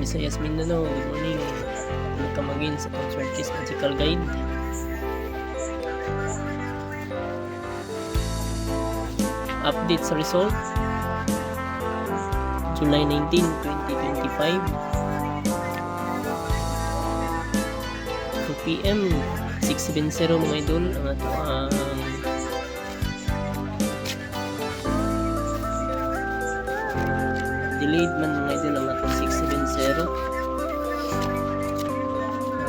Visayas, Mindanao. Good morning. Welcome again sa Concertis Magical Guide. Update sa result. July 19, 2025. 2 PM 670 mga idol ang ato delayed man mga idol ang atong 670.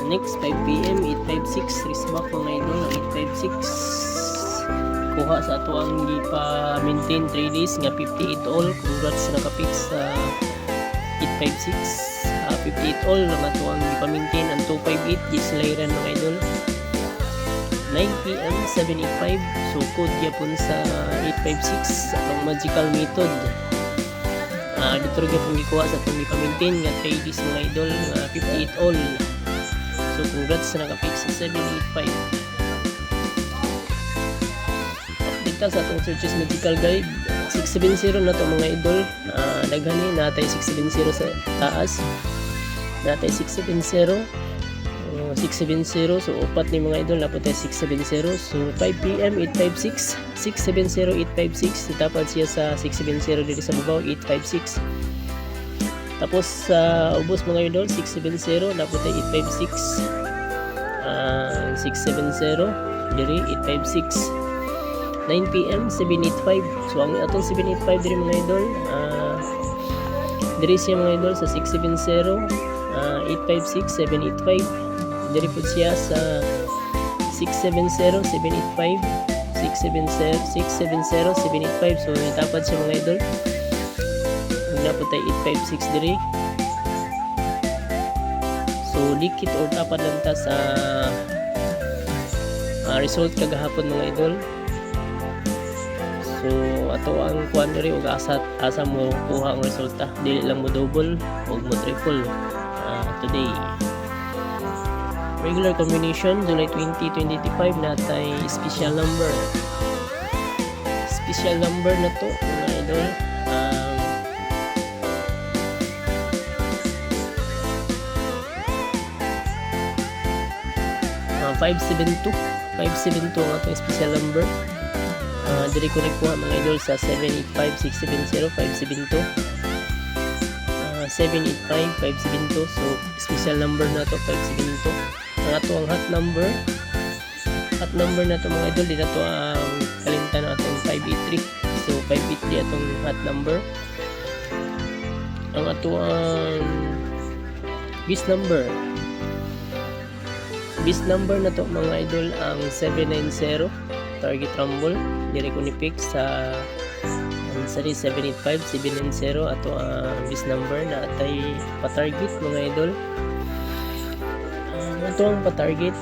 Next 5 PM 856 wristback mga idol ang 856 kuha sa ato ang gipa-maintain 3 days nga 58 all. Congrats na nakapik sa 856. 58 all ang ato ang gipa-maintain ang 258 gislairan mga idol. 9 PM 785 so code gyapon sa 856 atong magical method. Dito rin yung gikuha sa itong gipa-maintain nga 3 days mga idol nga 58 all. So congrats sa nakapik sa 785. Update ka sa itong Searches Magical Guide. 670 na ito mga idol. Daghani natay 670 sa taas, natay 670 670. So upat ni mga idol napot tayo 670. So 5 PM 856 670 856 itapat siya sa 670 dito sa babaw 856. Tapos sa ubos mga idol 670 napot tayo 856 670 diri 856. 9 PM 785. So ang atong 785 diri mga idol diri siya mga idol sa 670 856 785. Diri po siya sa 670 785 670 785. So nitapat siya mga idol. Napot tayo 856 diri. So likit or tapat lang ta sa result kagahapon mga idol. So ato ang kuan diri ug asa mo kuha ang resulta. Dili lang mo double ug mo triple today. Regular combination July 20, 2025 natay special number. Special number na to mga idol. 572 572 ang atong special number. Diri ko kuha mga idol sa 785 670 572 785 572. So special number na to 572. Ang ato ang hot number na to mga idol dito ang kalimtan atong 583. So 583 atong hot number. Ang ato ang bis number na to mga idol ang 790 target rumble. Diri ko ni pick sa 785 790 ato ang bis number na atay pa-target mga idol. Ito ang pa-target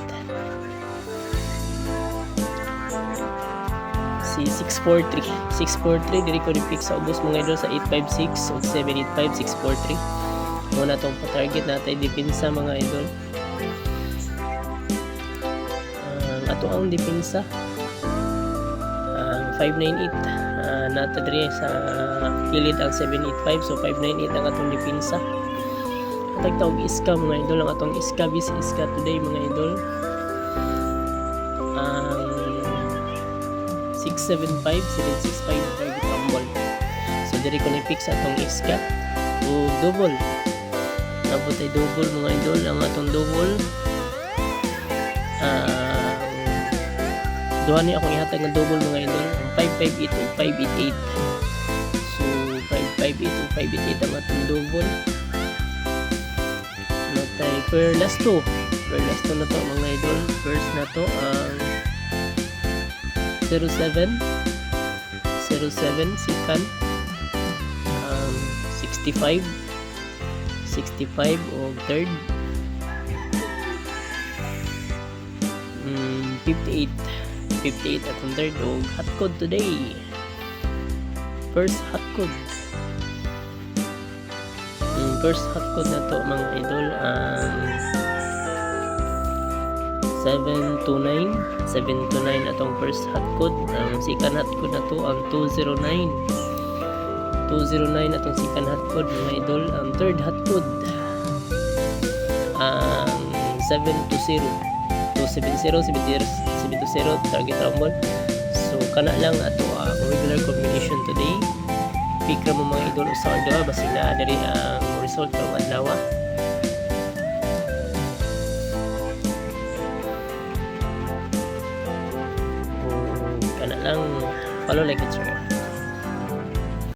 si 643 diri ko ni-pick sa ubos mga idol sa 856 o 785 643. Muna itong pa-target natin depensa mga idol. Ato ang depensa 598 nata diri sa kilid ang 785. So 598 ang atong depensa. Tagtawag iska mga idol. Ang atong iska bis iska today mga idol 675 765 target rumble. So diri ko ni-pick sa atong iska o double. Nabot ay double mga idol. Ang atong double duha ni akong ihatag ng double mga idol 558 o 588. So 558 o 588 ang atong double. Per last 2 na to mga idol. First na to ang 07 second 65 o third 58 atong third o hot code today. First hot code na to mga idol ang 729 atong first hot code. Ang second hot code na to ang 209 atong second hot code mga idol. Ang third hot code 720 270 720 target rumble. So kana lang ato ang regular combination today. Pick ra mo mga idol usa or duha basi na diri ang result karong adlaw. Kana lang follow, like, and share.